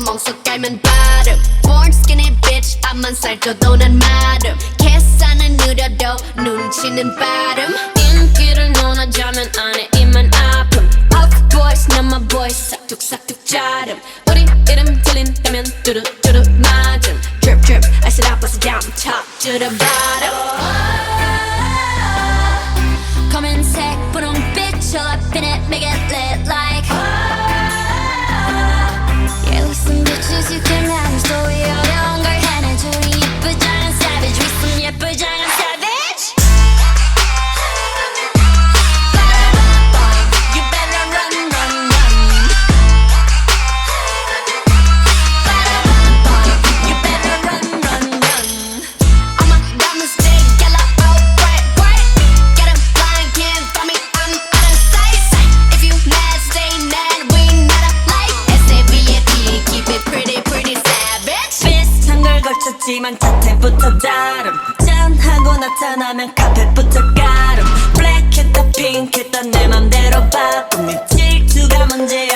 멍석 깔면 바름 Born skinny bitch 앞만 살쪄도 난 마름 계산은 느려도 눈치는 빠름 인기를 논하자면 안에 입만 아픔 Puff boys 난 my boys 싹둑싹둑 자름 우리 이름 들린다면 뚜루뚜루 맞음 Drip drip I said I bust it down top to the bottom 검은색 분홍빛 All up in it make it lit like Yeah we some bitches you can have story 어려운 걸 해내줘 우리 예쁘장한 savage We some 예쁘장한 savage You better run run run You better run run run All my diamonds stay yellow oh bright bright Get 'em blind can't find me I'm out of sight If you mad stay mad we not alike S-A-V-A-T keep it pretty pretty savage 비슷한 걸 걸쳤지만 자태부터 다름 짠하고 나타나면 카펫부터 가름 블랙했다 핑크했다 내 맘대로 바꿈 네 질투가 문제야